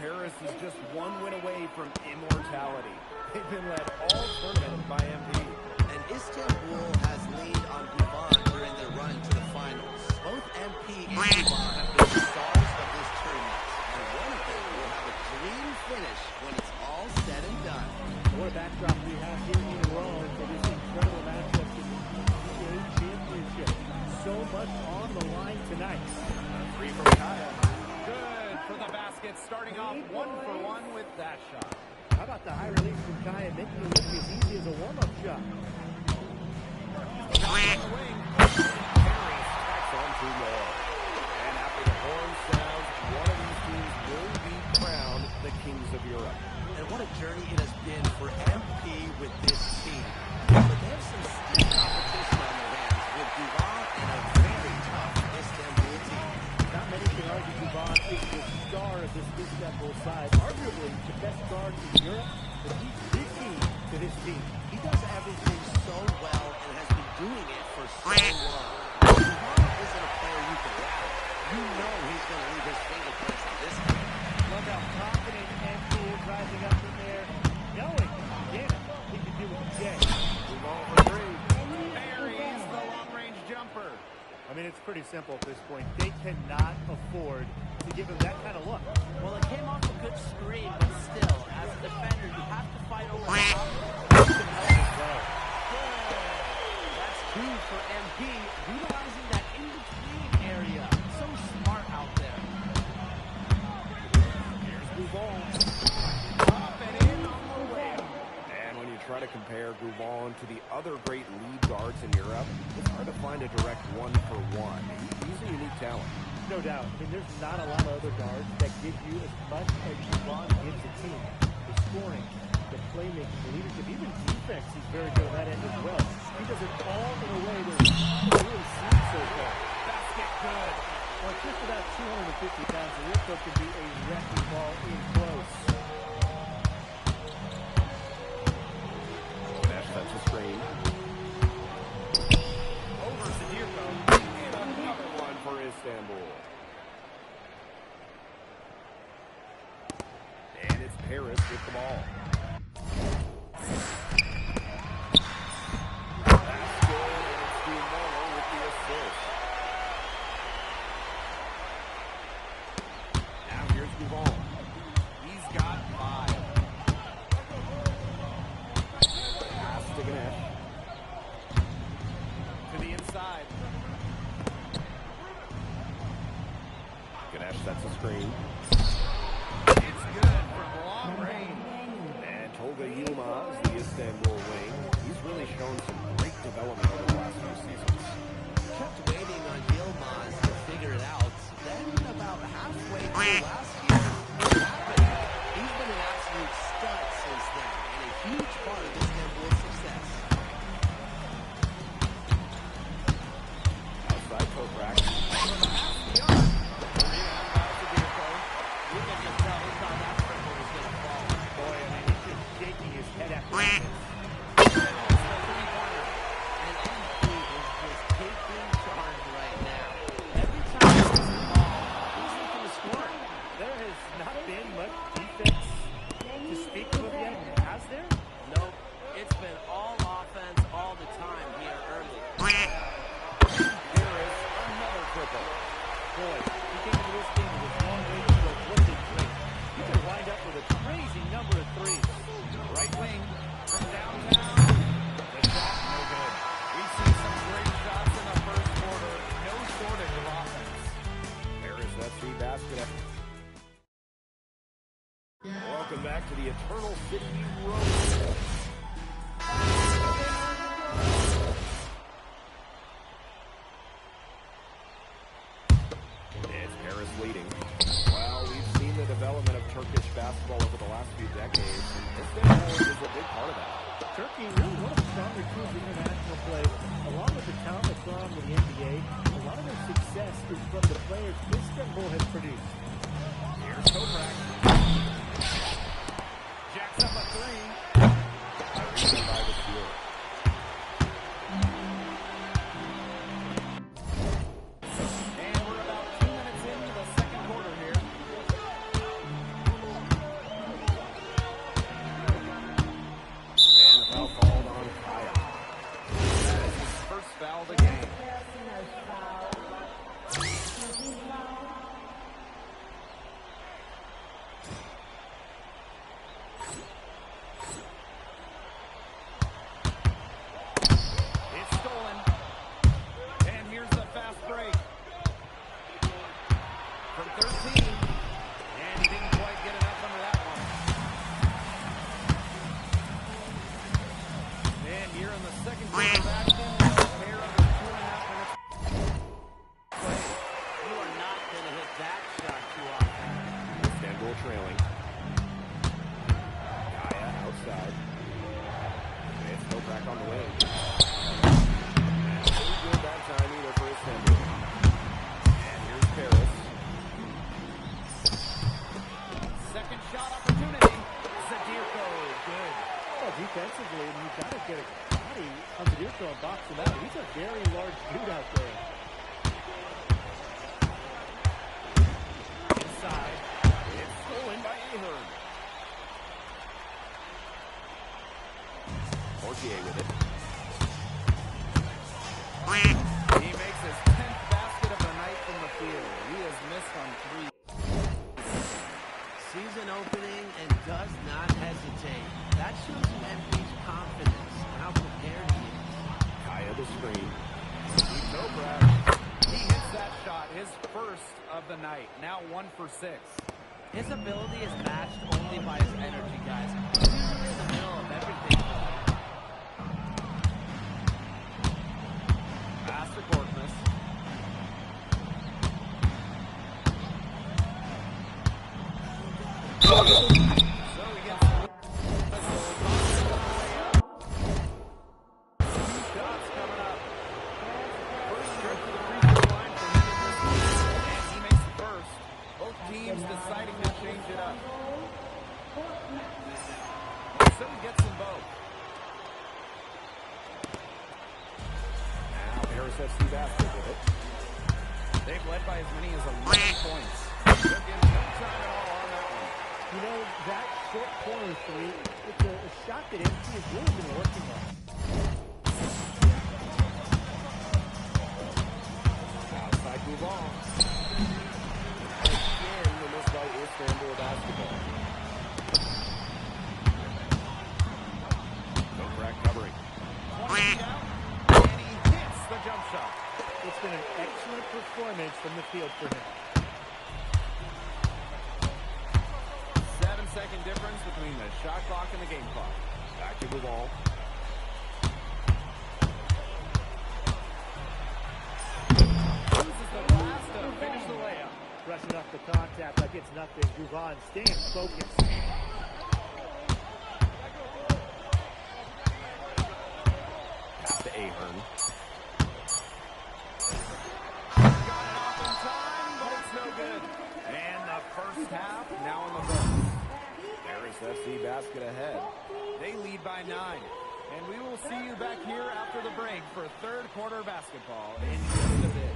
Paris is just one win away from immortality. They've been led all tournament by MP. And Istanbul has leaned on Guvan during their run to the finals. Both MP and Guvan have been the stars of this tournament, and one of them will have a clean finish when it's all said and done. What a backdrop we have here in Rome for this incredible matchup in the PGA Championship. So much on the line tonight. Three from Kaya. Good for the basket, starting off 1-for-1 with that shot. How about the high release from Kaya, making it look as easy as a warm-up shot? On the wing. Harris tacks on 2 more. And after the horn sounds, one of these teams will be crowned the Kings of Europe. And what a journey it has been for MP with this team. But they have some stiff competition on their hands with Guvan and a very tough Istanbul team. Not many can argue Guvan is the star of this Istanbul side. Arguably the best guard in Europe, but he's the key to this team. He does everything so well and has been doing it for so long. Guvan isn't a player you can rattle. You know he's going to leave his fingerprints on this game. Love how confident MP is rising up in there, knowing, again, he can do it again. Guvan for 3. Buries the long-range jumper. I mean, it's pretty simple at this point. They cannot afford to give him that kind of look. Well, it came off a good screen, but still, as a defender, you have to fight over the top. That's 2 for MP, utilizing that in-between area. So smart out there. Here's Guvan. Up and in on the way. And when you try to compare Guvan to the other great lead guards in Europe, it's hard to find a direct 1-for-1. He's a unique talent. No doubt. I mean, there's not a lot of other guards that give you as much as Guvan gives the team. The scoring, the playmaking, the leadership, even defense, he's very good on that end as well. He does it all in a way that we've really seen so far. Basket good. Well, just about 250 pounds, the Ripco can be a wrecking ball in close. Nash sets a screen. Over to Dirko. And another one for Istanbul. And it's Paris with the ball. That's good, and it's Guvan with the assist. Now here's Guvan. He's got 5. Pass to Ganesh. To the inside. Ganesh sets a screen. It's good from long range. And Tolga Yilmaz, the Istanbul wing, he's really shown some great development over the last few seasons. Kept waiting on Yilmaz to figure it out. Then about halfway through last year, it happened. He's been an absolute stud since then, and a huge part of Istanbul's success. Outside Toprak. Boy, I mean, he's just shaking his head after this. And MP is just taking charge right now. Every time he's in the ball, he's looking to score. There has not been much defense to speak of yet, has there? Nope, it's been all offense all the time here early. Harris, another triple. Boy, he came into this game with long range to a blitzing three. You can wind up with a crazy number of threes. Right wing from downtown. The shot, no good. We've seen some great shots in the first quarter. No shortage of offense. Harris, that's the basket. Welcome back to the Eternal City Road. It's Paris leading. Well, we've seen the development of Turkish basketball over the last few decades, and Istanbul is a big part of that. Turkey, really one of the stronger teams in international play, along with the talent that's gone on with the NBA. A lot of their success is from the players Istanbul has produced. Here's Toprak. Jacks up a 3. By the field. And we're about 2 minutes into the second quarter here. Bull trailing. Kaya outside. It's Toprak on the wing. Pretty good that time either for Istanbul. And here's Paris. Second shot opportunity. Zadirko, good. Well, defensively, you've got to get a body on Zadirko and box him out. He's a very large dude out there. Inside. It's stolen by Ahern. Portier with it. He makes his 10th basket of the night from the field. He has missed on 3. Season opening and does not hesitate. That shows you MP's confidence and how prepared he is. Kaya the screen. Steve Toprak. He hits that shot, his first of the night. Now 1 for 6. His ability is matched only by his energy, guys. He's usually in the middle of everything. Pass to Korkmaz. So he gets shots coming up. First trip to the free throw line for him in this game, and he makes the first. Both teams deciding to change it up. So he gets them both. Now Paris FC basket with it. They've led by as many as 11 points. Took him no time at all on that one. You know, that short corner three, it's a shot that MP has really been working on. Outside Gouval. Again, the miss by Istanbul basketball. Toprak covering. 20 feet out, and he hits the jump shot. It's been an excellent performance from the field for him. 7-second difference between the shot clock and the game clock. Back to Gouval. Uses the glass to finish the layup. Brushing up the contact like it's nothing. Gouval staying focused. Pass to Ahern. Got it off in time, but it's no good. And the first half now in the books. Paris FC basket ahead. They lead by 9. And we will see you back here after the break for third quarter basketball in just a bit.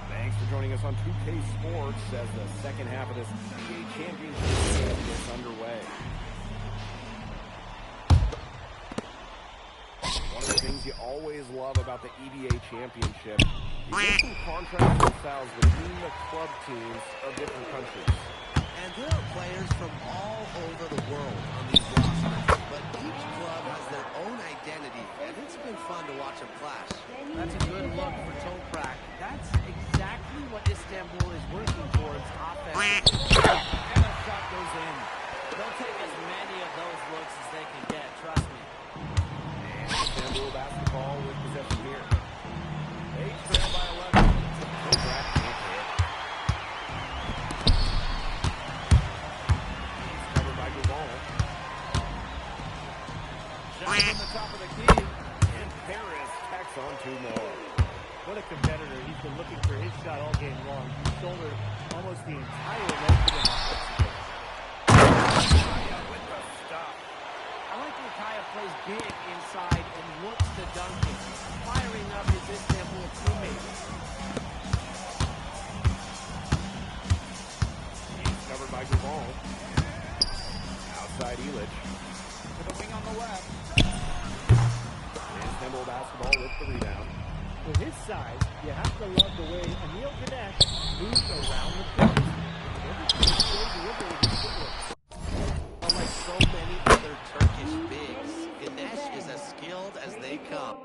Thanks for joining us on 2K Sports as the second half of this NBA championship game gets underway. One of the things you always love about the EBA championship, you get some contrasting styles between the club teams of different countries. And there are players from all over the world on these rosters, but each club has their own identity, and it's been fun to watch them clash. That's a good look for Toprak. That's exactly what Istanbul is working towards offensively. And the shot goes in. They'll take as many of those looks as they can get, trust me. And Istanbul basketball with possession here. They trail by 11. Toprak can't hit. He's covered by Gouval. Shot from the top of the key. And Paris tacks on 2 more. What a competitor. He's been looking for his shot all game long. He shouldered almost the entire length of him. Kaya with the stop. I like when Kaya plays big inside and looks to dunk it, firing up his Istanbul teammates. He's covered by Gouval. Outside Illich. To the wing on the left. Istanbul basketball with the rebound. With his size, you have to love the way Emil Ganesh moves around the court. Everything is so deliberate with his footwork. Unlike so many other Turkish bigs, Ganesh is as skilled as they come.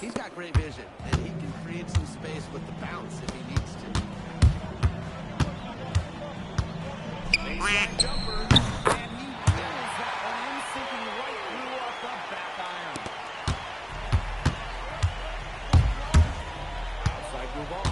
He's got great vision, and he can create some space with the bounce if he needs to. Baseline jumper, and he nails that one in, sinking right through off the back iron. Outside Gouval.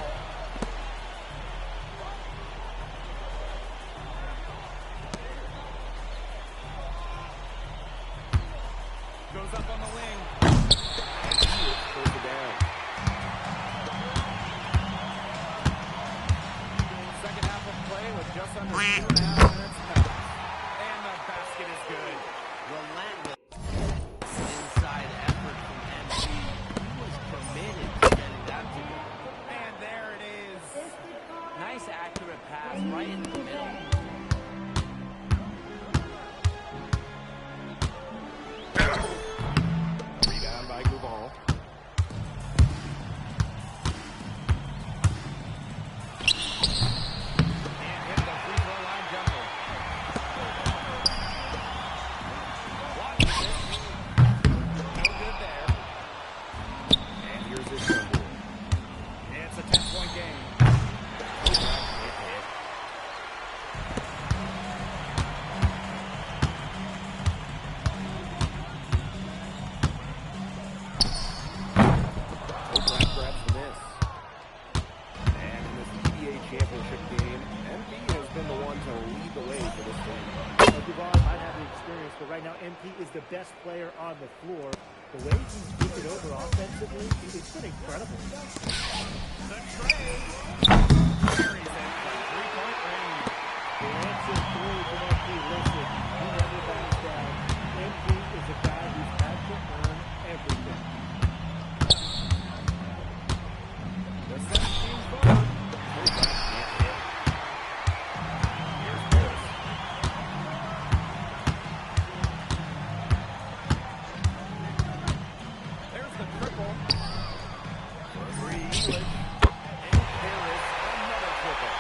experience, but right now MP is the best player on the floor. The way he's taken over offensively, it's been incredible. The trade. Carries it from three-point range. The answer three from MP, listen, he never backs down. MP is a guy who's had to earn everything. The 17-footer. Tolbrak can't hit. Here's Harris. There's the triple. For three, English. And Harris, another triple.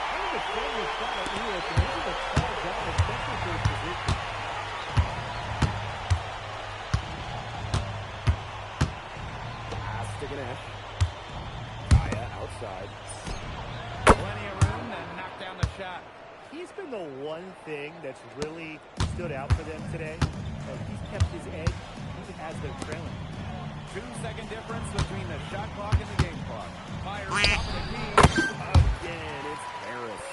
One of the strongest shot at English, and this is a tall guy, especially for his position. Pass to Ganesh. Kaya outside. Plenty of room to knock down the shot. He's been the one thing that's really stood out for them today. He's kept his edge even as they're trailing. 2-second difference between the shot clock and the game clock. Fires top of the key. Again, it's Harris.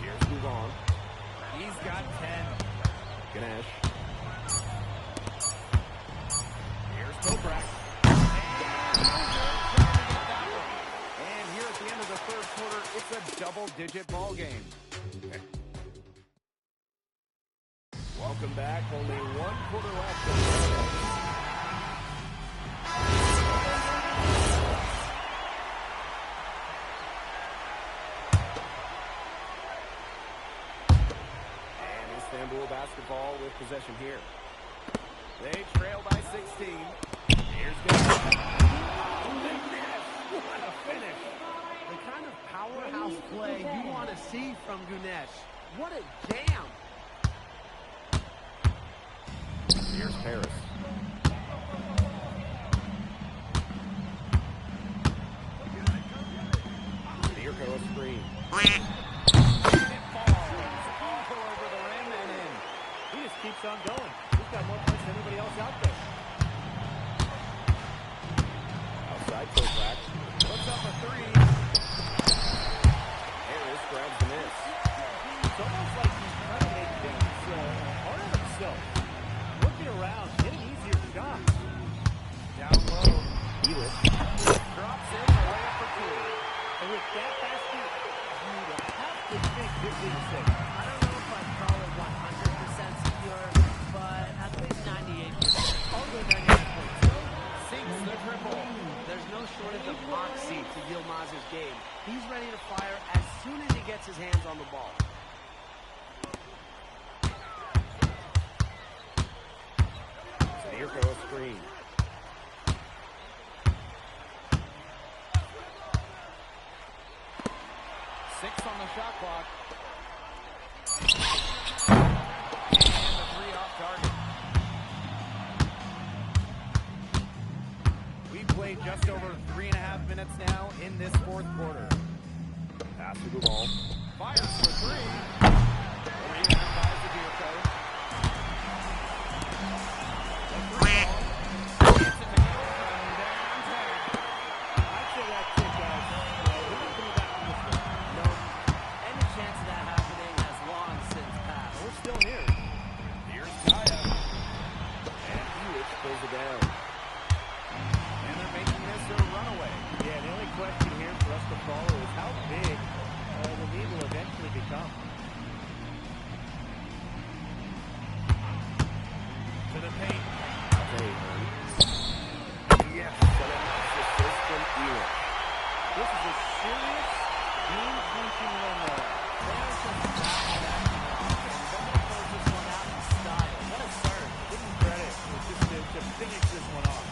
Here's Guzan. He's got 10. Ganesh. Here's Tolbrak. And here at the end of the third quarter, it's a double-digit ball game. Welcome back. Only 1 quarter left. And Istanbul basketball with possession here. They trail by 16. Here's Ganesh. What a finish. The kind of powerhouse play you want to see from Ganesh. What a jam. Here's Harris. Mirko a screen. And it falls all over the rim and in. He just keeps on going. He's got more points than anybody else out there. Outside Tolbrak. Looks up a three. Harris grabs the miss. It's almost like he's trying to make things hard on himself. Looking around, getting easier shots. Down low. Ellis. Drops in the layup for two. And with that basket, you have to think this is safe. I don't know if I'd call it 100% secure, but at least 98%. I'll go 98.2. Sinks the triple. There's no shortage of moxie to Yilmaz's game. He's ready to fire as soon as he gets his hands on the ball. Mirko a screen. Six on the shot clock. And the three off target. We've played just over 3.5 minutes now in this fourth quarter. Pass to Guzan. Fires for three. Rebound by Zadirko. The three ball. Gets it to go from downtown. I'd say that's it, guys. We're not coming back from this one. No, any chance of that happening has long since passed. We're still here. Here's Kaya. And Hewitt pulls it down. And they're making this their runaway. Yeah, the only question here for us to follow is how big the lead will eventually become. To the paint. Yes. But it knocks the system Ellis. This is a serious game-clinching run there. There's some backing off, and Bono pulls this one out in style. What a serve. Give him credit. It's just to finish this one off.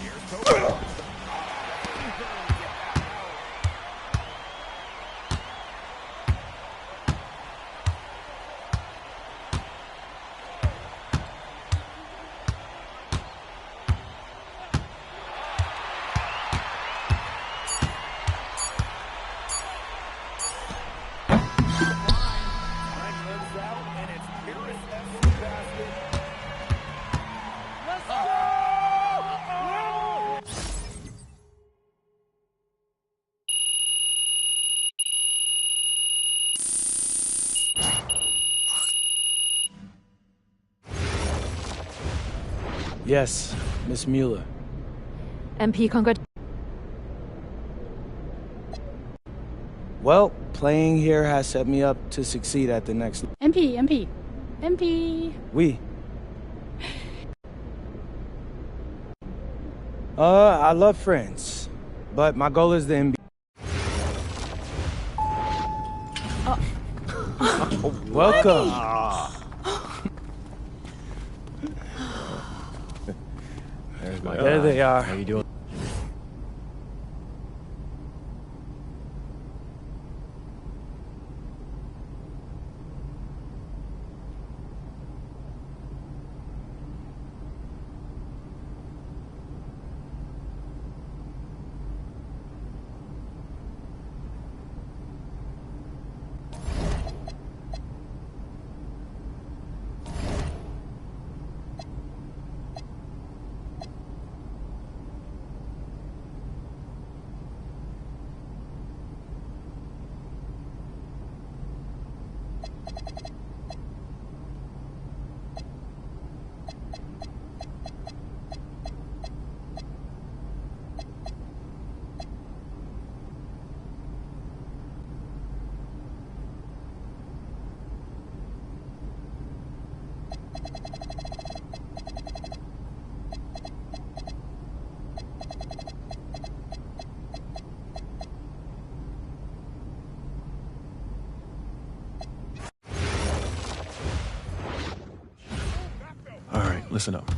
Here's Tolbrak. Yes, Miss Mueller. MP, congratulations. Well, playing here has set me up to succeed at the next. MP. We. I love friends, but my goal is the NBA. Welcome. There they are. How you doing? All right, listen up.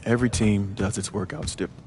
Every team does its workouts different.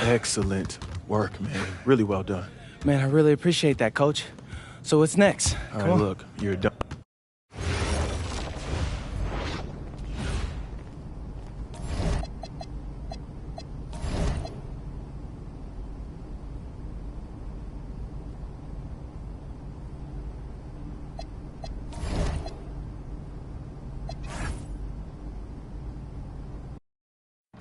Excellent work, man. Really well done. Man, I really appreciate that, Coach. So what's next? All Come right, on. look, you're done.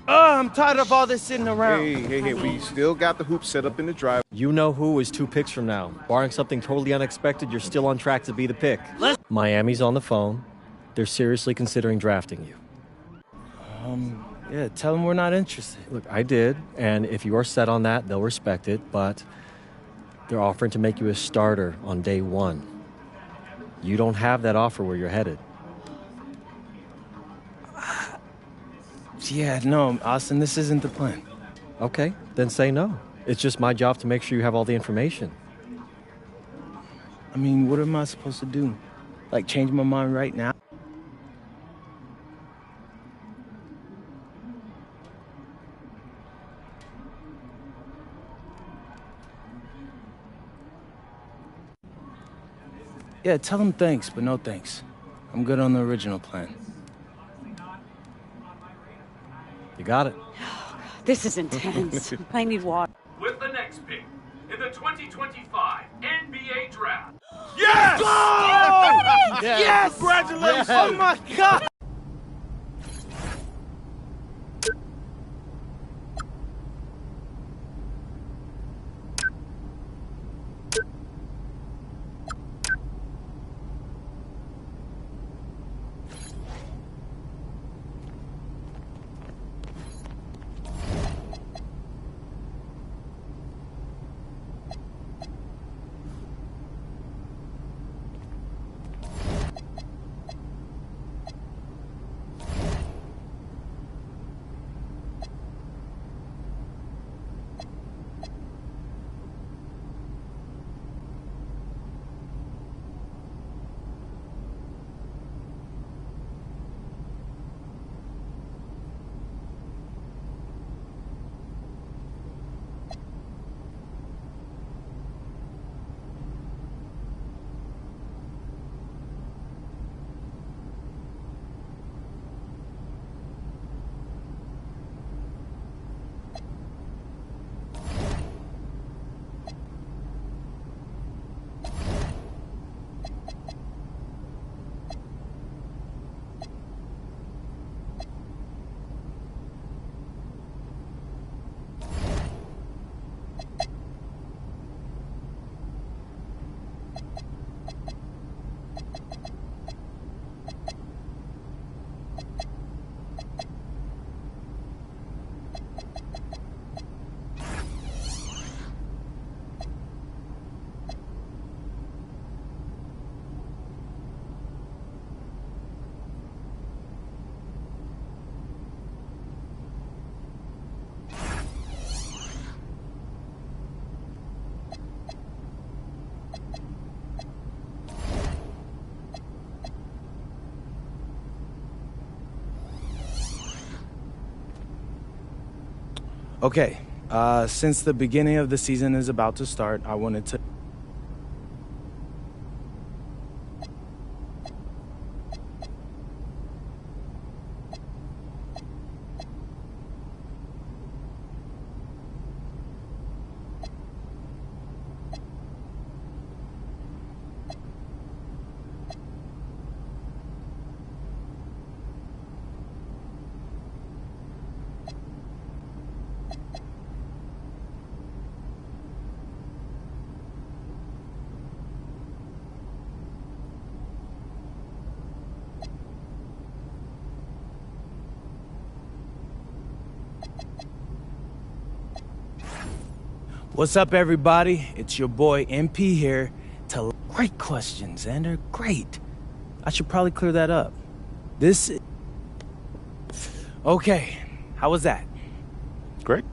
I'm tired of all this sitting around. Hey, we still got the hoop set up in the drive. You know who is 2 picks from now. Barring something totally unexpected, you're still on track to be the pick. Miami's on the phone. They're seriously considering drafting you. Yeah, tell them we're not interested. Look, I did, and if you are set on that, they'll respect it, but they're offering to make you a starter on day 1. You don't have that offer where you're headed. Yeah, no, Austin, this isn't the plan. Okay, then say no. It's just my job to make sure you have all the information. I mean, what am I supposed to do? Like, change my mind right now? Yeah, tell them thanks, but no thanks. I'm good on the original plan. You got it. This is intense. I need water. With the next pick in the 2025 NBA Draft. Yes! Oh! Yes! Congratulations! Oh my God! Okay, since the beginning of the season is about to start, I wanted to... What's up, everybody? It's your boy MP here. Great questions, Xander. Great. I should probably clear that up. Okay, how was that? Great.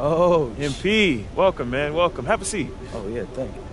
Oh, MP, welcome, man. Welcome. Have a seat. Oh, yeah, thank you.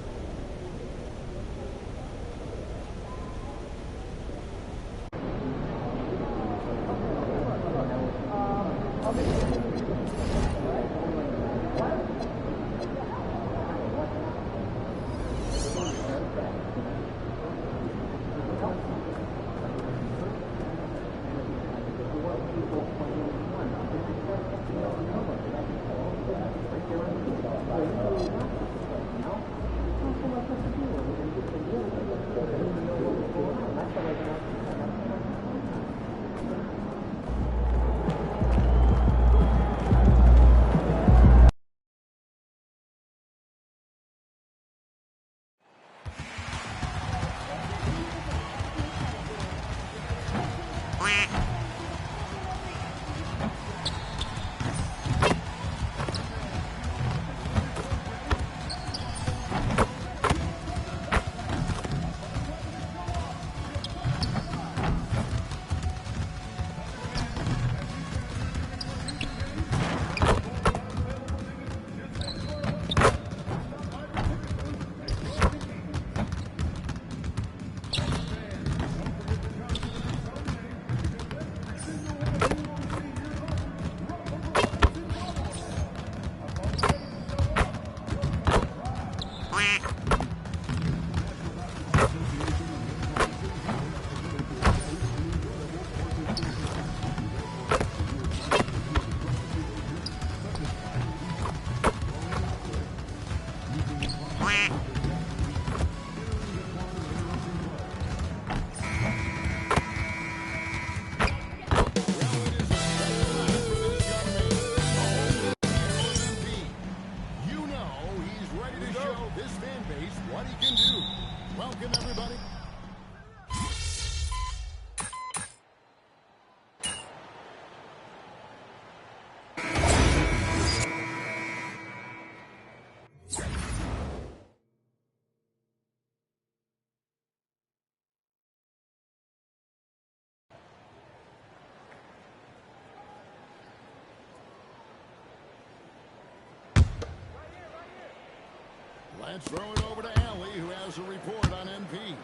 Let's throw it over to Allie, who has a report on MP.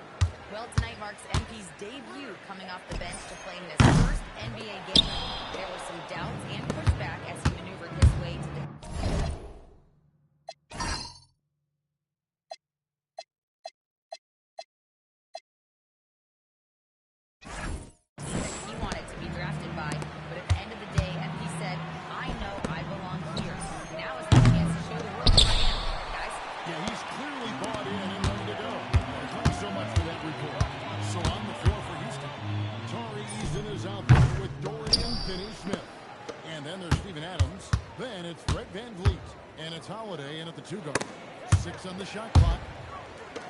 Well, tonight marks MP's debut coming off the bench to play in his first NBA game. There were some doubts and pushback as he maneuvered his way to the... he wanted to be drafted by, but at the end of the day, MP said, I know I belong here. Now is the chance to show the world who I am, guys. Yeah, he's clearly bought in and ready to go. Thanks so much for that report. So on the floor for Houston, Tari Eason is out there with Dorian Finney-Smith. And then there's Steven Adams. Then it's Fred VanVleet. And it's Holiday in at the 2-guard. 6 on the shot clock.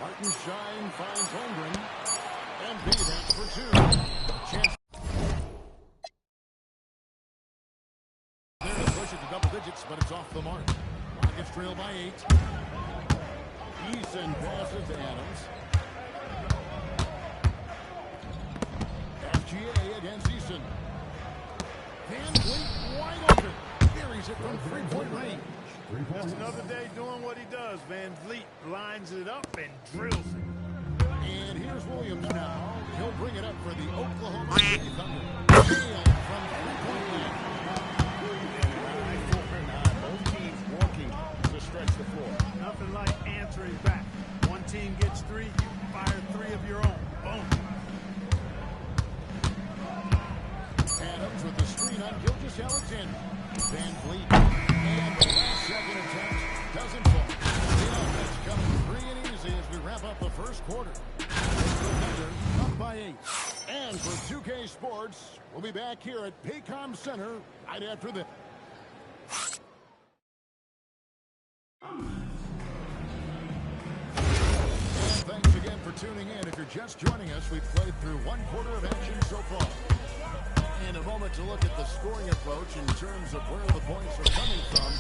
Hartenstein finds Holmgren. MP, that's for 2. Chance there to push it to double digits, but it's off the mark. Rockets trail by 8. Eason passes to Adams. FGA against Eason. VanVleet wide open. Buries it from 3-point range. Just another day doing what he does. VanVleet lines it up and drills it. And here's Williams now. He'll bring it up for the Oklahoma City Thunder. Nailed from 3-point line. Both teams working to stretch the floor. Nothing like answering back. One team gets 3, you fire 3 of your own. Boom. Adams with the screen on Gilgeous-Alexander. VanVleet. And the last second attempt doesn't fall. The offense coming free and easy as we wrap up the first quarter. Up by 8. And for 2K Sports, we'll be back here at Paycom Center right after this. And thanks again for tuning in. If you're just joining us, we've played through 1 quarter of action so far. And a moment to look at the scoring approach in terms of where the points are coming from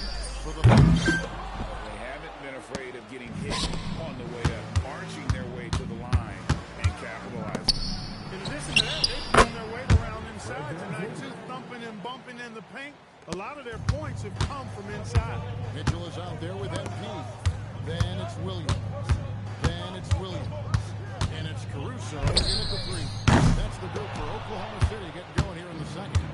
for the Bucks. They haven't been afraid of getting hit on the way up, marching their way to the line and capitalizing. In addition to that, they've found their weight around inside tonight, too, thumping and bumping in the paint. A lot of their points have come from inside. Mitchell is out there with MP. Then it's Williams. Then it's Williams. And it's Caruso in at the 3. That's the group for Oklahoma City getting going here in the second.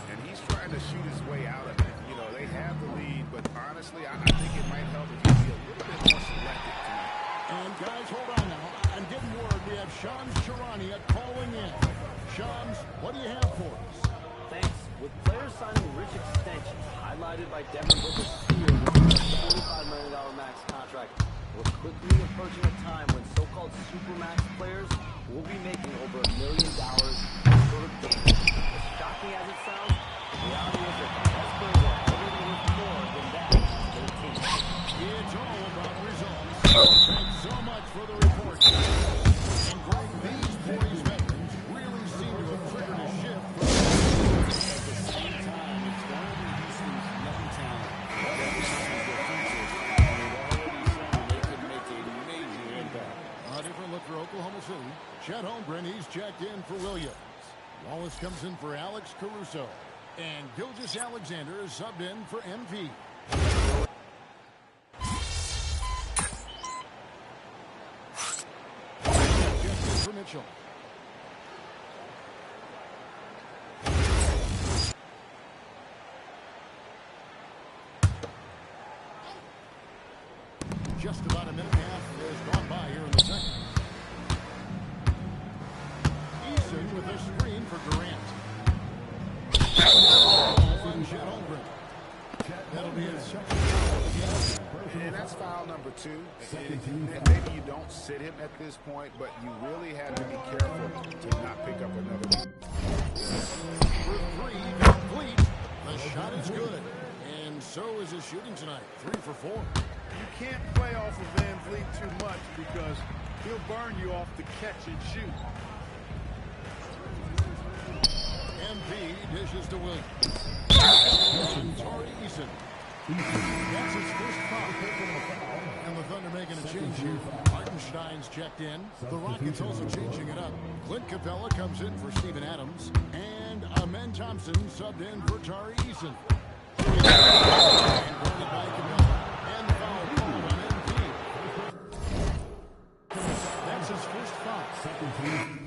And he's trying to shoot his way out of it. You know, they have the lead, but honestly, I think it might help if you be a little bit more selective tonight. And guys, hold on now. I'm getting word we have Shams Charania calling in. Shams, what do you have for us? Thanks. With players signing rich extensions, highlighted by Devin Booker's steal with a $45 million max contract, we're quickly approaching a time when so-called supermax players will be making over $1 million per game. As shocking as it sounds, the reality is that the best players are already worth more than that to their team. It's all about results. Thanks so much for the report. And Greg, these 40s veterans really seem to have triggered a shift. At the same time, it's one of the Houston's young talent. They could make a major impact. A different look for Oklahoma City. Chet Holmgren, he's checked in for Williams. Wallace comes in for Alex Caruso. And Gilgeous Alexander is subbed in for MP. For Mitchell. Just about a minute and a half has gone by here in the second. Eason with a screen for Durant. From Chet Holmgren. That'll be his second foul again. And that's foul number 2. Maybe you don't sit him at this point, but you really have to be careful to not pick up another one. For 3, complete. The shot is good. And so is his shooting tonight. 3 for 4. You can't play off of Van Vliet too much because he'll burn you off the catch and shoot. MP dishes to Williams. Tari Eason. That's his first foul. And the Thunder making a change here. Hartenstein's checked in. The Rockets also changing it up. Clint Capella comes in for Steven Adams. And Amen Thompson subbed in for Tari Eason. And guarded by Capella. And the foul called on MP. That's his first foul. Second team.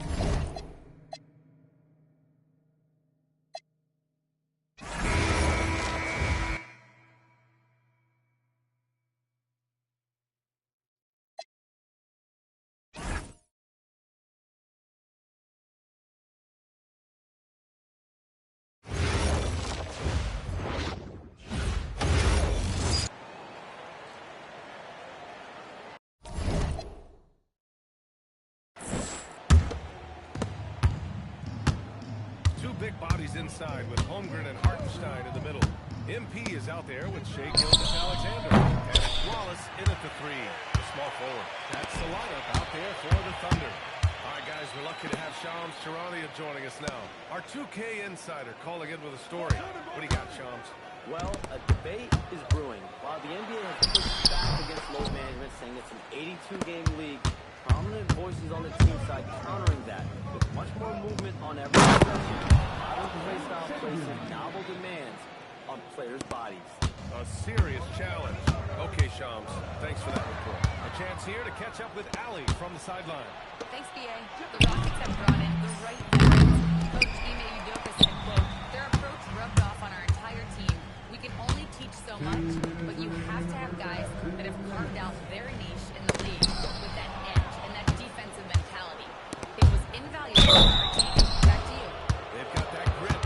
Big bodies inside with Holmgren and Hartenstein in the middle. MP is out there with Shai Gilgeous-Alexander. And it's Wallace in at the 3, the small forward. That's the lineup out there for the Thunder. All right, guys, we're lucky to have Shams Charania joining us now. Our 2K insider calling in with a story. What do you got, Shams? Well, a debate is brewing. While the NBA has pushed back against load management, saying it's an 82-game league, prominent voices on the team side countering that with much more movement on every possession. Modern play style places novel demands on players' bodies. A serious challenge. Okay, Shams, thanks for that report. A chance here to catch up with Allie from the sideline. Thanks, B.A. The Rockets have brought in the right veterans. Coach Ime Udoka said, quote, their approach rubbed off on our entire team. We can only teach so much, but you have to have guys that have carved out their niche in the league with that edge and that defensive mentality. It was invaluable for our team. Back to you. They've got that grit.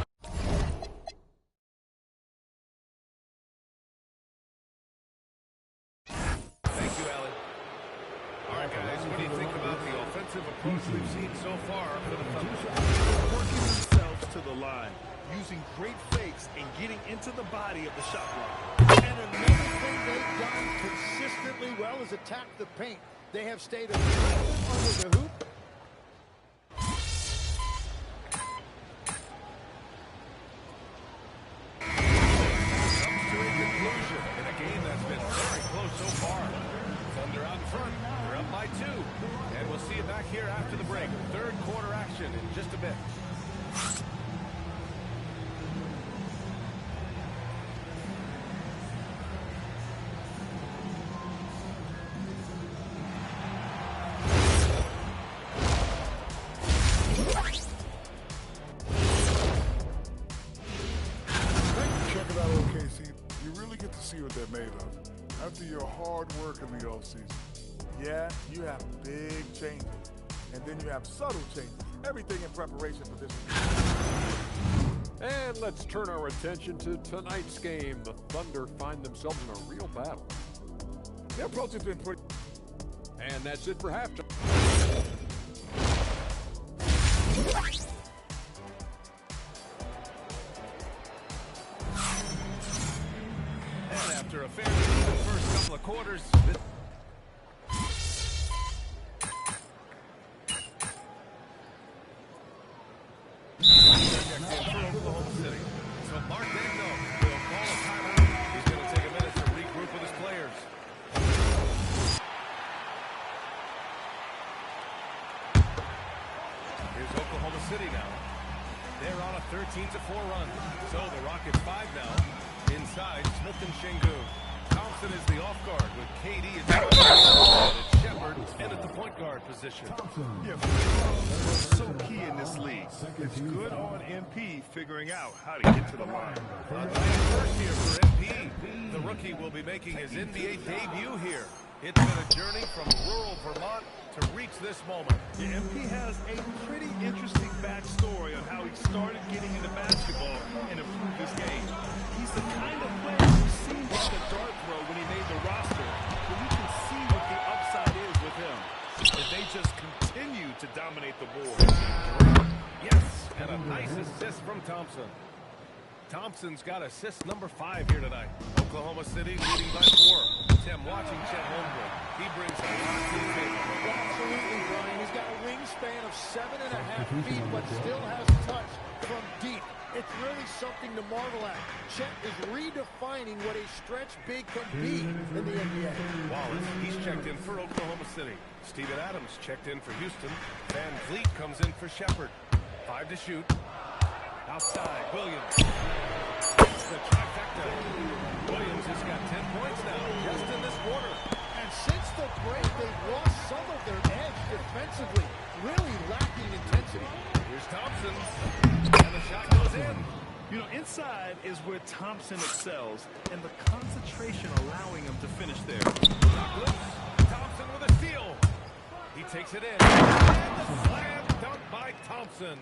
Thank you, Allie. All right, guys, what do you think about the offensive approach we've seen so far for the Thunder? Working themselves to the line, using great fakes and getting into the body of the shot block. And another thing they've done consistently well is attack the paint. They have stayed aggressive under the hoop. Comes to a conclusion in a game that's been very close so far. Thunder out in front. They're up by 2. And we'll see you back here after the break. Third quarter action in just a bit. hard work in the offseason. Yeah, you have big changes, and then you have subtle changes. Everything in preparation for this. And let's turn our attention to tonight's game. The Thunder find themselves in a real battle. Their approach has been pretty. And that's it for halftime. And after a fairly even first couple of quarters, Oklahoma City. So Mark Daigneault will call a timeout. He's going to take a minute to regroup with his players. Here's Oklahoma City now. They're on a 13-4 run. So the Rockets 5 now. Inside, Smith and Şengün. Thompson is the off guard with KD and Shepard in at the point guard position. Yeah, so key in this league. It's good on MP figuring out how to get to the line. First year for MP. The rookie will be making his NBA debut here. It's been a journey from rural Vermont to reach this moment. Yeah, MP has a pretty interesting backstory on how he started getting into basketball and improved his game. He's the kind of player who seemed like a dart throw when he made the roster, but you can see what the upside is with him. If they just continue to dominate the board. Yes, and a nice assist from Thompson. Thompson's got assist number 5 here tonight. Oklahoma City leading by 4. Tim watching Chet Holmgren. He brings a lot to the table. Absolutely, Brian. He's got a wingspan of 7.5 feet, but still has touch from deep. It's really something to marvel at. Chet is redefining what a stretch big can be in the NBA. Wallace, he's checked in for Oklahoma City. Steven Adams checked in for Houston. Van Vliet comes in for Shepard. 5 to shoot. Outside, Williams. It's the trifecta. Williams has got 10 points now, just in this quarter. And since the break, they've lost some of their edge defensively. Really lacking intensity. Here's Thompson. And the shot goes in. You know, inside is where Thompson excels, and the concentration allowing him to finish there. Thompson with a steal. He takes it in. And the slam dunk by Thompson.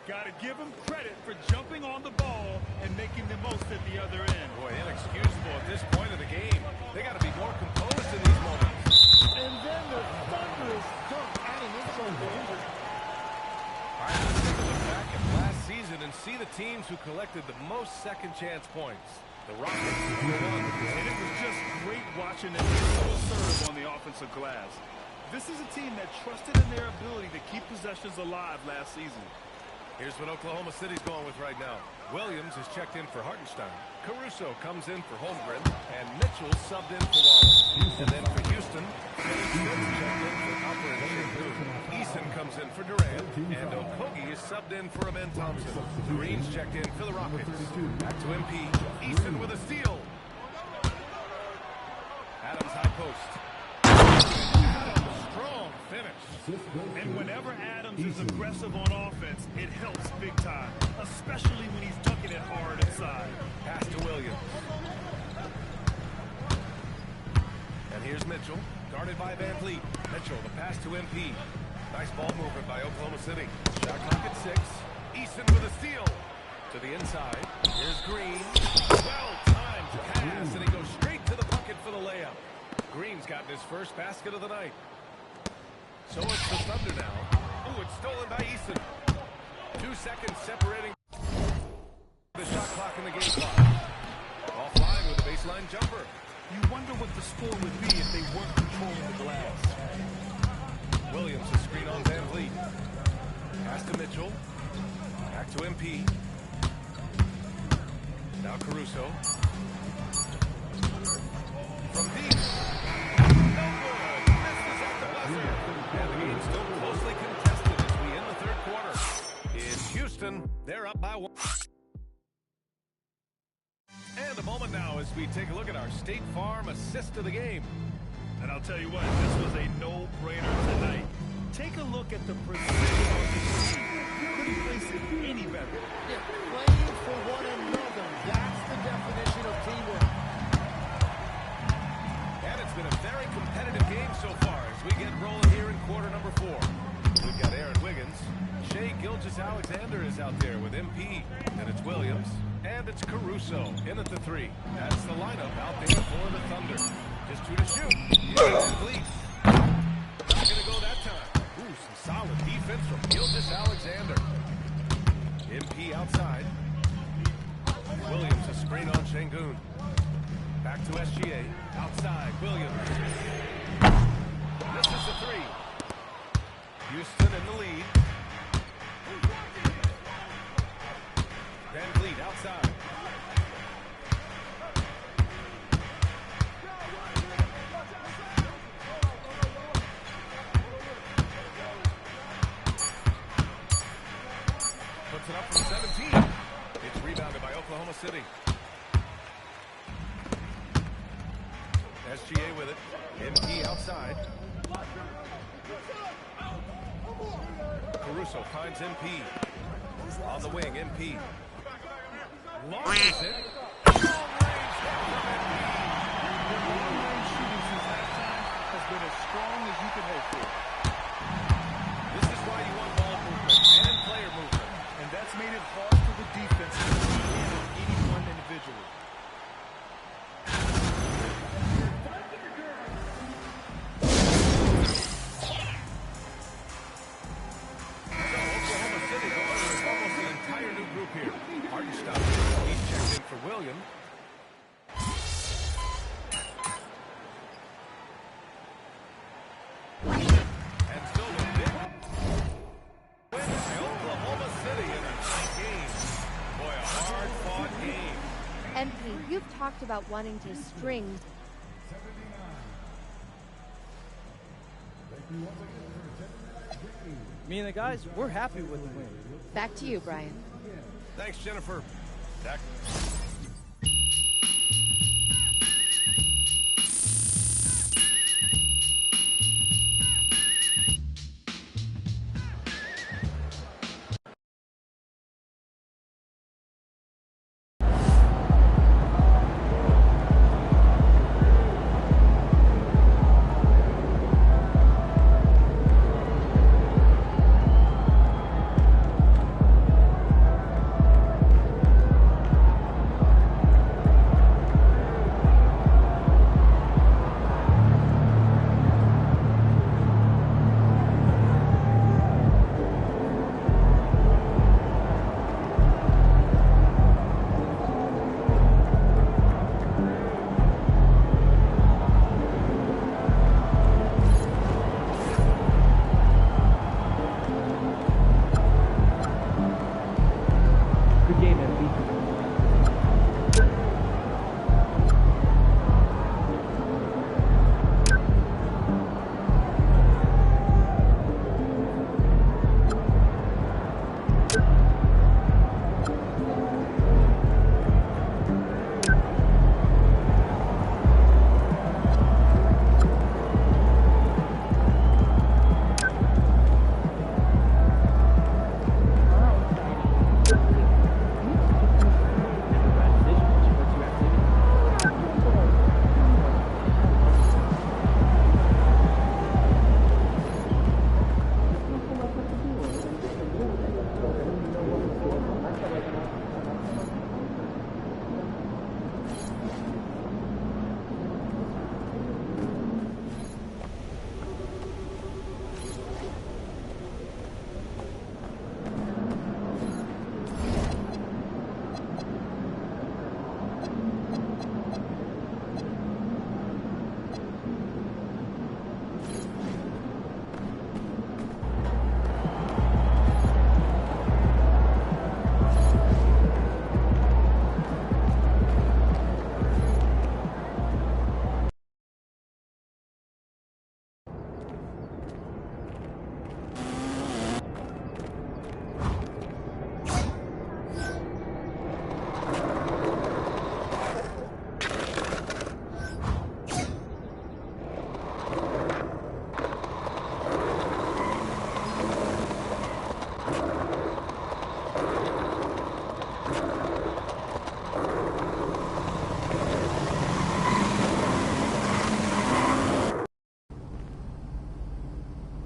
Got to give him credit for jumping on the ball and making the most at the other end. Boy, inexcusable at this point of the game. They got to be more composed in these moments. And then the thunderous dunk adding insult to injury. All right, let's take a look back at last season and see the teams who collected the most second chance points. The Rockets won. And it was just great watching them be so assertive on the offensive glass. This is a team that trusted in their ability to keep possessions alive last season. Here's what Oklahoma City's going with right now. Williams is checked in for Hartenstein. Caruso comes in for Holmgren. And Mitchell subbed in for Wallace. And then for Houston, Smith checked in for Alper and Şengün. Eason comes in for Durant. And Okogie is subbed in for Amen Thompson. Green's checked in for the Rockets. Back to MP. Eason with a steal. Adams high post. Strong finish. And whenever Adams is aggressive on offense, it helps big time, especially when he's dunking it hard inside. Pass to Williams. And here's Mitchell, guarded by Van Vliet. Mitchell, the pass to MP. Nice ball movement by Oklahoma City. Shot clock at 6. Eason with a steal. To the inside. Here's Green. Well-timed pass, and he goes straight to the bucket for the layup. Green's gotten his first basket of the night. So it's the Thunder now. Ooh, it's stolen by Eason. 2 seconds separating the shot clock and the game clock. Offline with a baseline jumper. You wonder what the score would be if they weren't controlling the glass. Williams is screen on Van Vliet. Pass to Mitchell. Back to MP. Now Caruso. From deep. No good. Misses at the buzzer. And the game's still closely contested as we end the third quarter. In Houston, they're up by 1. And a moment now as we take a look at our State Farm assist of the game. And I'll tell you what, this was a no-brainer tonight. Take a look at the precision on this team. You couldn't place it any better. Yeah, playing for one another. That's the definition of teamwork. And it's been a very competitive game so far as we get rolling here in quarter number 4. We've got Aaron Wiggins. Shai Gilgeous-Alexander is out there with MP. And it's Williams. And it's Caruso in at the 3. That's the lineup out there for the Thunder. Just 2 to shoot. It's complete. Not going to go that time. Ooh, some solid defense from Gilgeous-Alexander. MP outside. Williams a screen on Şengün. Back to SGA. Outside, Williams. This is the 3. Houston in the lead. Van Vliet outside. Puts it up from 17. It's rebounded by Oklahoma City. SGA with it. MP outside. Caruso finds MP. On the wing, MP. Launches it. Long-range shooting since halftime has been as strong as you can hope for. This is why you want ball movement and player movement. And that's made it hard for the defense to handle anyone individually. William. And still a big win by Oklahoma City in a tight game. Boy, a hard-fought game. MP, you've talked about wanting to string. Me and the guys, we're happy with the win. Back to you, Brian. Thanks, Jennifer. Zach.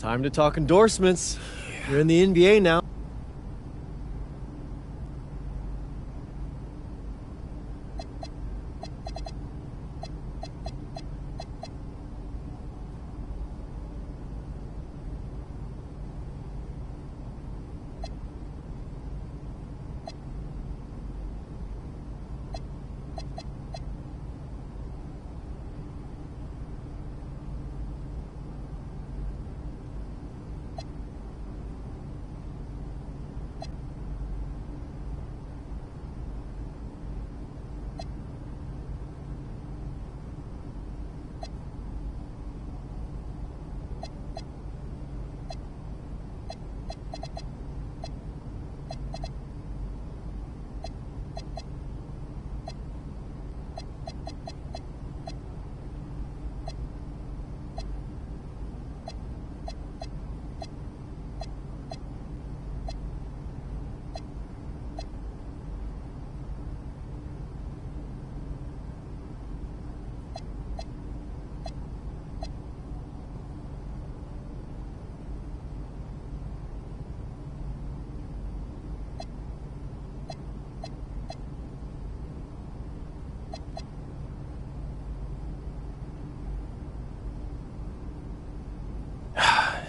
Time to talk endorsements. You're in the NBA now.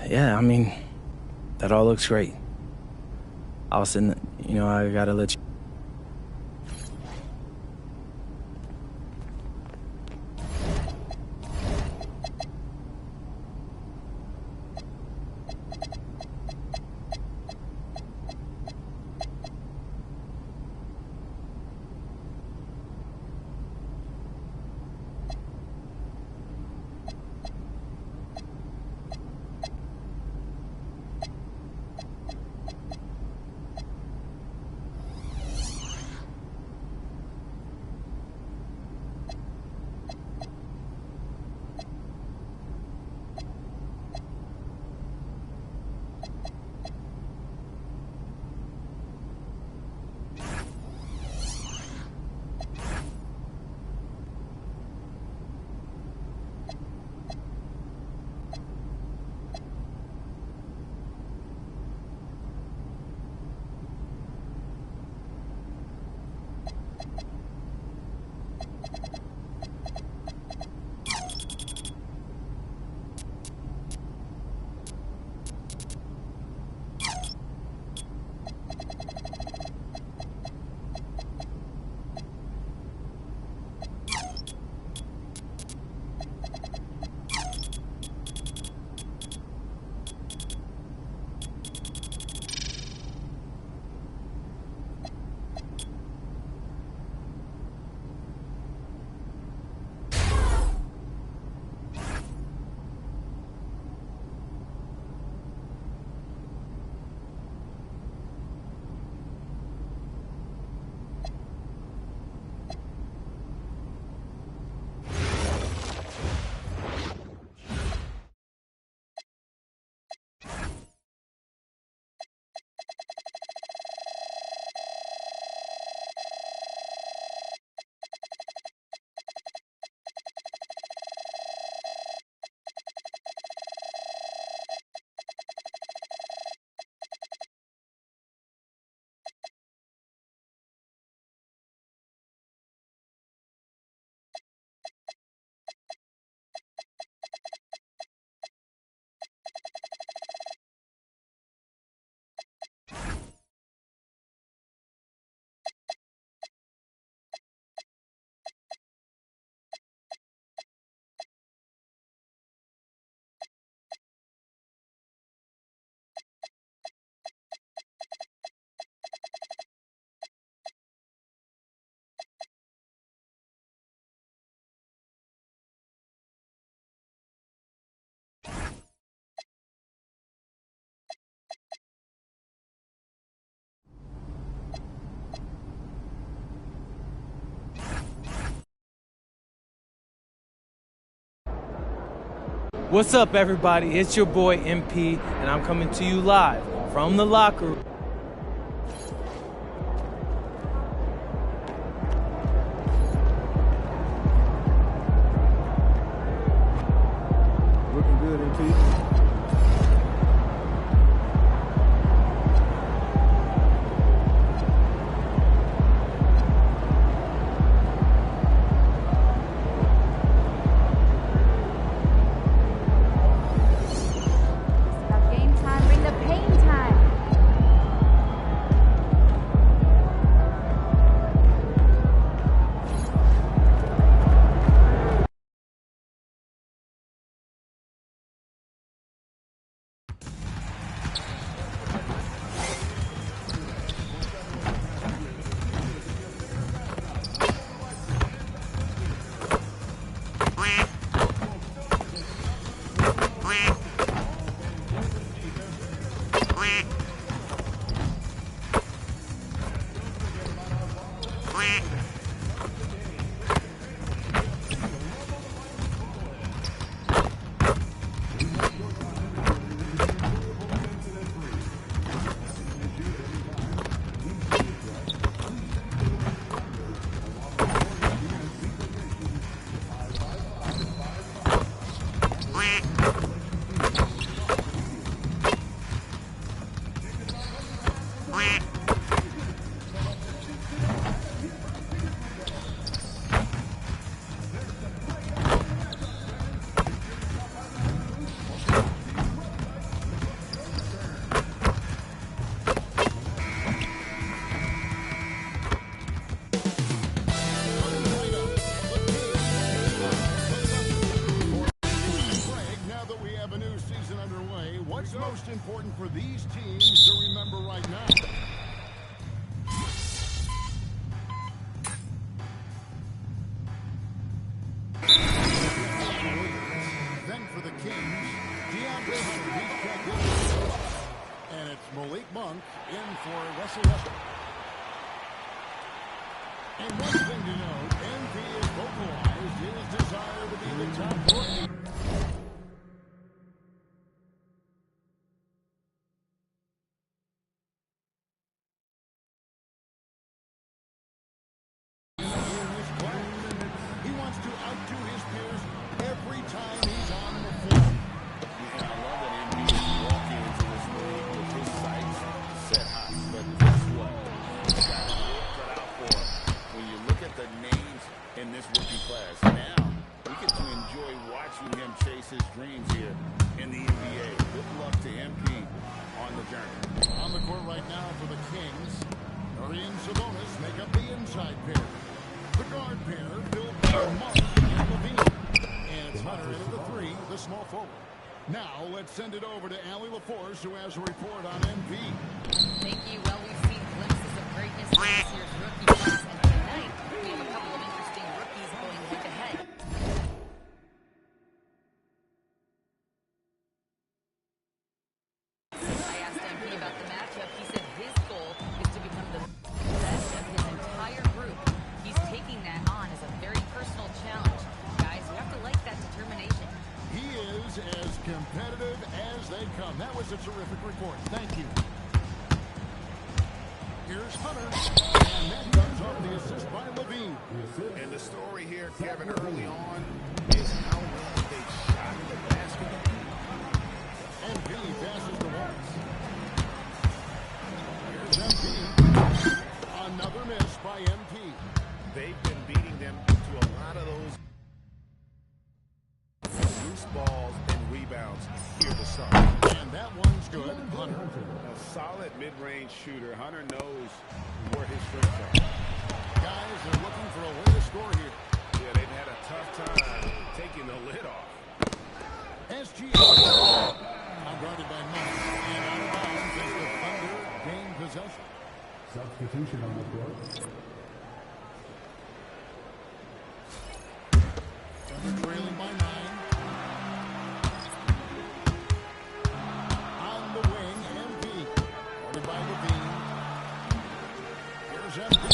Yeah, I mean, that all looks great. Austin, you know, I gotta let you... What's up, everybody? It's your boy MP, and I'm coming to you live from the locker room. Looking good, MP. have a new season underway. What's most important for these teams to remember right now? Then for the Kings, DeAndre Hunter, he's checked in. And it's Malik Monk in for Russell Westbrook. And one thing to note, MP has vocalized his desire to be the top rookie. He wants to outdo his peers every time he's on the floor. And I love that MP is walking into this league with his sights set high. But guess what? He's got it all cut out for him. When you look at the names in this rookie class, now we get to enjoy watching him chase his dreams here in the NBA. Good luck to MP on the journey. On the court right now for the Kings, Murray and Sabonis make up the inside pair. The guard pair built by Monk and Levine. And it's Hunter into the three, the small forward. Now let's send it over to Allie LaForce, who has a report on MP. Thank you. Well, we've seen glimpses of greatness in this year's rookie class, and tonight we have a couple of interesting rookies going head-to-head. I asked MP about the matchup. He said his goal is to become the best of his entire group. He's taking that on as a very personal challenge. Guys, we have to like that determination. He is as competitive as they come. That was a terrific report. Thank you. Here's Hunter. And that comes off the assist by Levine. And the story here, Kevin, early on is how well they shot the basket. MP passes to Wallace. Here's MP. Another miss by MP. They've been beating them to a lot of those loose balls and rebounds here to start. And that one's good. Hunter. A solid mid-range shooter. Hunter knows where his strengths are. Guys are looking for a way to score here. Yeah, they've had a tough time taking the lid off. SGA. Now guarded by Monk. And out of bounds as the Thunder gain possession. Substitution on the court. Thunder trailing by 9. On the wing, MP. Guarded by Levine. Here's MP.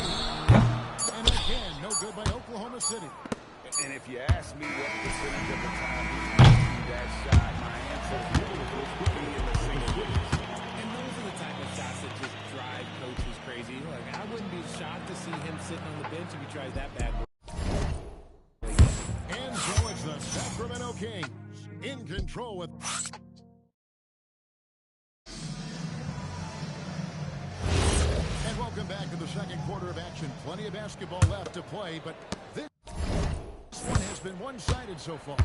And again, no good by Oklahoma City. And if you ask me what percentage of the time he's missing that shot, my answer would be in the single digits. And those are the type of shots that just drive coaches crazy. Like, I wouldn't be shocked to see him sitting on the bench if he tries that bad. And so it's the Sacramento Kings in control with... And welcome back to the second quarter of action. Plenty of basketball left to play, but this one has been one-sided so far.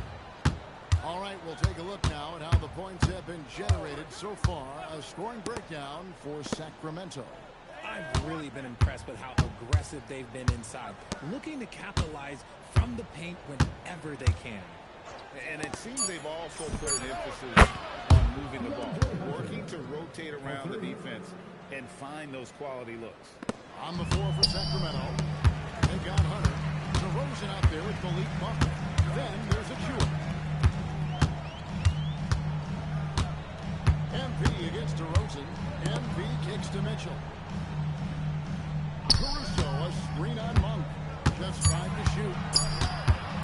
All right, we'll take a look now at how the points have been generated so far. A scoring breakdown for Sacramento. I've really been impressed with how aggressive they've been inside, looking to capitalize from the paint whenever they can. And it seems they've also put an emphasis on moving the ball, working to rotate around the defense and find those quality looks. On the floor for Sacramento, they got Hunter. DeRozan out there with Malik Monk. Then there's a Achua. MP against DeRozan. MP kicks to Mitchell. Caruso, a screen on Monk. Just 5 to shoot.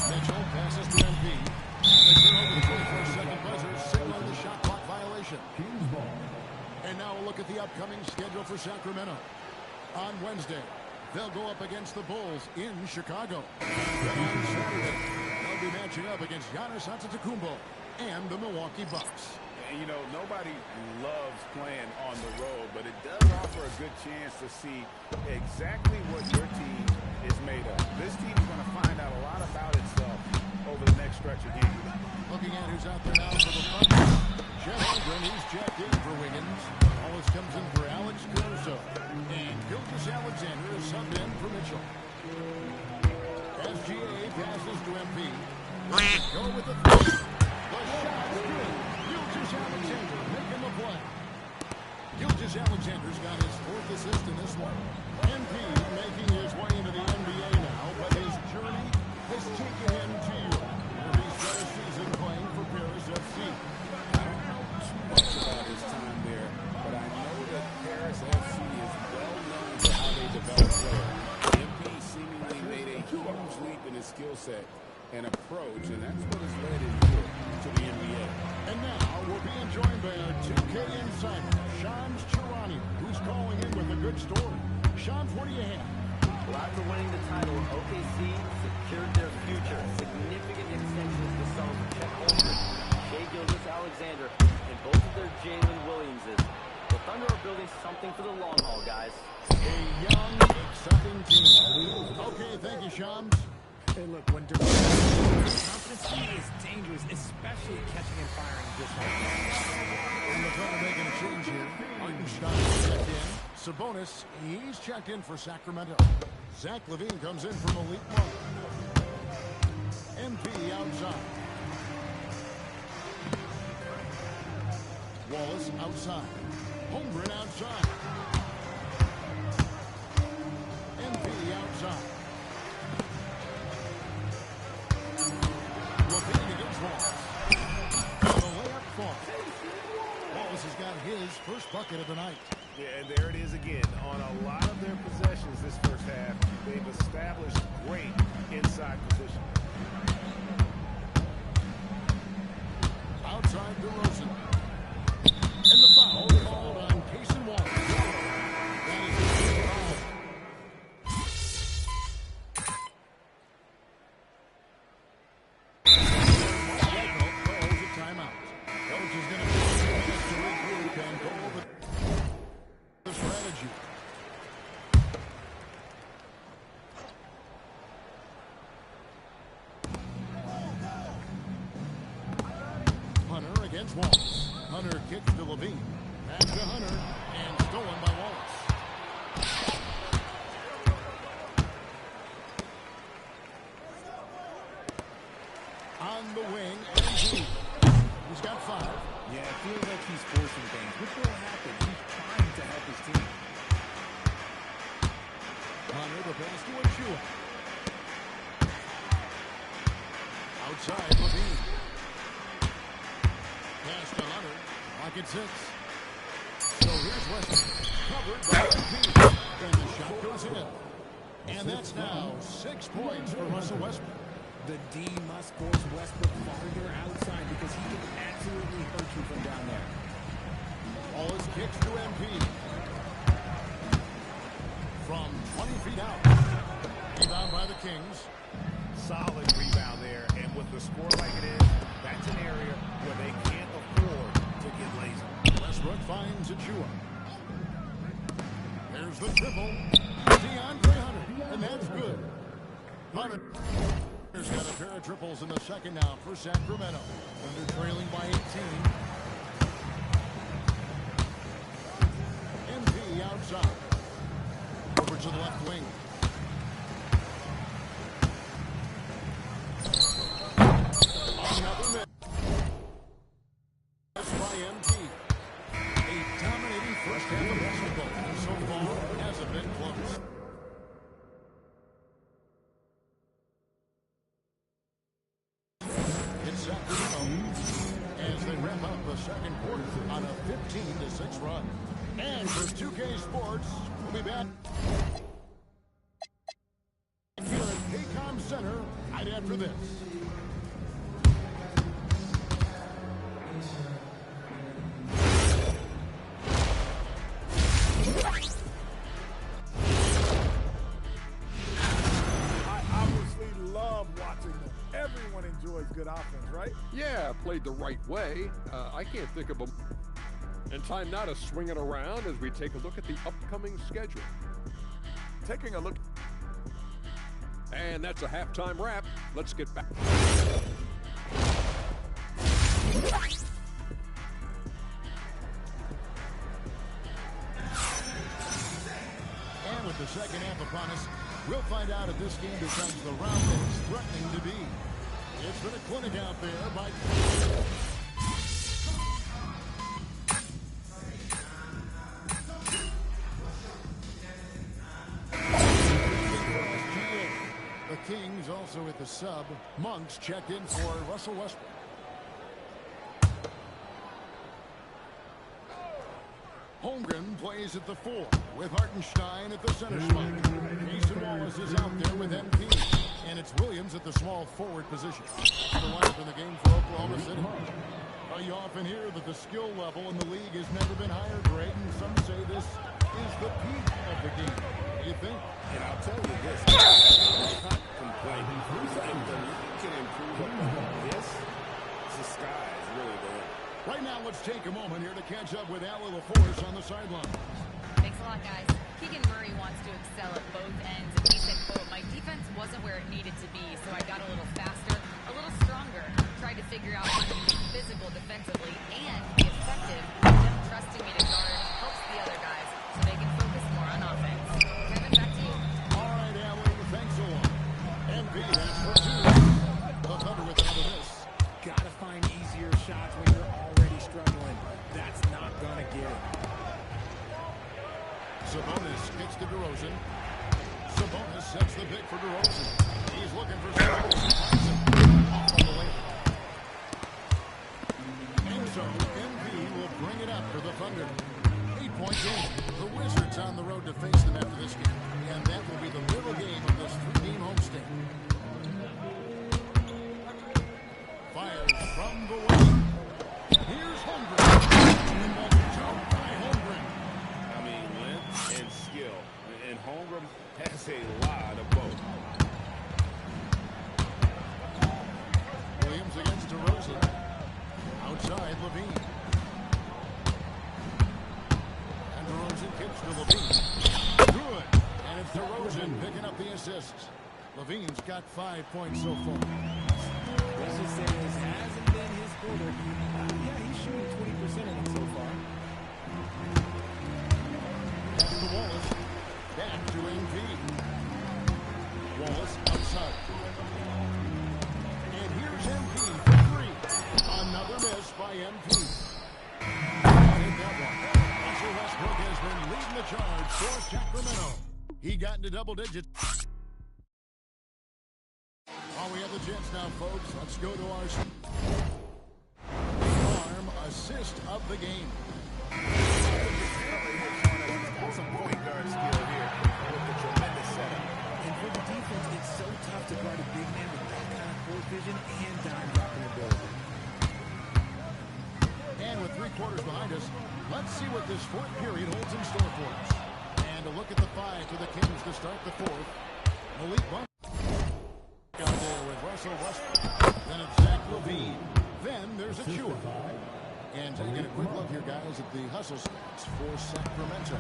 Mitchell passes to MP. And they turn over the 24-second buzzer, signaling the shot clock violation. And now we'll look at the upcoming schedule for Sacramento. On Wednesday, they'll go up against the Bulls in Chicago. Then on Saturday, they'll be matching up against Giannis Antetokounmpo and the Milwaukee Bucks. And, you know, nobody loves playing on the road, but it does offer a good chance to see exactly what your team is made of. This team is going to find out a lot about itself over the next stretch of games. Looking at who's out there now for the Thunder. Jeff Holmgren, he's checked in for Wiggins. Wallace comes in for Alex Caruso. And Gilgeous-Alexander is subbed in for Mitchell. SGA passes to MP. Go with the three. The shot is good. assist in this one. MP making his way into the NBA now, but his journey has taken him to Europe, where he spent a season playing for Paris FC. I don't know too much about his time there, but I know that Paris FC is well known for how they develop players. MP seemingly made a huge leap in his skill set and approach, and that's what has led him here to the NBA. And now we're being joined by our 2K insider, Shams Charania, who's calling in with a good story. Shams, what do you have? Well, after winning the title, OKC secured their future. Significant extensions to some for Chet Holmgren, Shai Gilgeous-Alexander, and both of their Jalen Williamses. The Thunder are building something for the long haul, guys. A young, exciting team. Okay, thank you, Shams. Hey, look, when confidence is dangerous, especially catching and firing this hard. And the Thunder making a change here. Hartenstein checked in. Sabonis, he's checked in for Sacramento. Zach LaVine comes in for Malik Monk. MP outside. Wallace outside. Holmgren outside. MP outside. LaVine against Wallace. The layup falls. Wallace has got his first bucket of the night. Yeah, and there it is again. On a lot of their possessions this first half, they've established great inside position. Outside DeRozan. And the foul called on Cason Wallace. That is a foul. Calls a timeout. Coach is going to take 2 minutes to regroup and go over the strategy. Hunter against Wallace. Hunter kicks to LaVine. Back to Hunter and stolen by Wallace. On the wing, and he's got 5. Yeah, it feels like he's forcing things, which will happen. He's trying to help his team. Hunter, the pass to Achua. Outside, LaVine. Pass to Hunter. Pocket 6. So here's Westbrook. Covered by MP. And the shot goes in. And that's now 6 points for Russell Westbrook. The D must force Westbrook farther outside because he can absolutely hurt you from down there. Wallace kicks to MP. From 20 feet out. Rebound by the Kings. Solid rebound there, and with the score like it is, that's an area where they can't afford to get lazy. Westbrook finds Achua. There's the triple. DeAndre Hunter, and that's good. Hunter has got a pair of triples in the second now for Sacramento. Thunder trailing by 18. MP outside. Over to the left wing. Another miss. That's by MP. A dominating first half of basketball. So far, hasn't been close. It's Sacramento as they wrap up the second quarter on a 15-6 run. And for 2K Sports, we'll be back here at Paycom Center right after this. I obviously love watching them. Everyone enjoys good offense, right? Yeah, played the right way. I can't think of them. And time now to swing it around as we take a look at the upcoming schedule. Taking a look. And that's a halftime wrap. Let's get back. And with the second half upon us, we'll find out if this game becomes the round that it's threatening to be. It's been a clinic out there by... Also at the sub, Monks checked in for Russell Westbrook. Holmgren plays at the 4 with Hartenstein at the center spot. Mason Wallace is out there with MP. And it's Williams at the small forward position. The lineup in the game for Oklahoma City. You often hear that the skill level in the league has never been higher, Greg, and some say this is the peak of the game. What do you think? And I'll tell you this, I'm not complaining. If the league can improve upon this, the sky is really the limit. Right now, let's take a moment here to catch up with Allie LaForce on the sideline. Thanks a lot, guys. Keegan Murray wants to excel at both ends, and he said, quote, "My defense wasn't where it needed to be, so I got a little faster, a little stronger, tried to figure out how to be physical defensively and be effective. Them trusting me to guard helps the other guys so they can focus more on offense." Kevin, back to you. All right, Allie, thanks a lot. MV, that's for 2. The Thunder with out of this. Gotta find easier shots when you're already struggling. That's not gonna get it. Sabonis kicks to DeRozan. Sabonis sets the pick for DeRozan. He's looking for Sabonis. Off on the layup. And so MV will bring it up for the Thunder. 8-point game. The Wizards on the road to face them after this game. And that will be the middle game of this 3-team homestand. Fires from the wing. Here's Holmgren. And the jump by Holmgren. I mean, length and skill. And Holmgren has a lot of both. Williams against DeRozan. Outside, Levine. And DeRozan kicks to Levine. Good. And it's DeRozan picking up the assists. Levine's got 5 points so far. Let's just say this hasn't been his quarter. Yeah, he's shooting 20% of it so far. Back to Wallace. Back to MV. Wallace outside. And here's MP for 3. Another miss by MP. Take that one. Russell Westbrook has been leading the charge for Sacramento. He got into double digits. Oh, we have the chance now, folks. Let's go to our arm assist of the game. Some point guard skill here with the tremendous setup. And for the defense, it's so tough to guard a big man with that kind of court vision and dime dropping ability. And with 3 quarters behind us, let's see what this 4th period holds in store for us. And a look at the 5 for the Kings to start the 4th. Malik Monk out there with Russell Westbrook. Then it's Zach LaVine. Then there's Achua. And taking a quick look here, guys, at the hustle stats for Sacramento.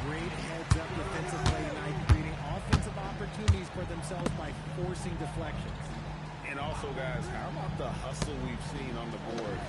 Great heads-up defensive play tonight, creating offensive opportunities for themselves by forcing deflections. And also, guys, how about the hustle we've seen on the board?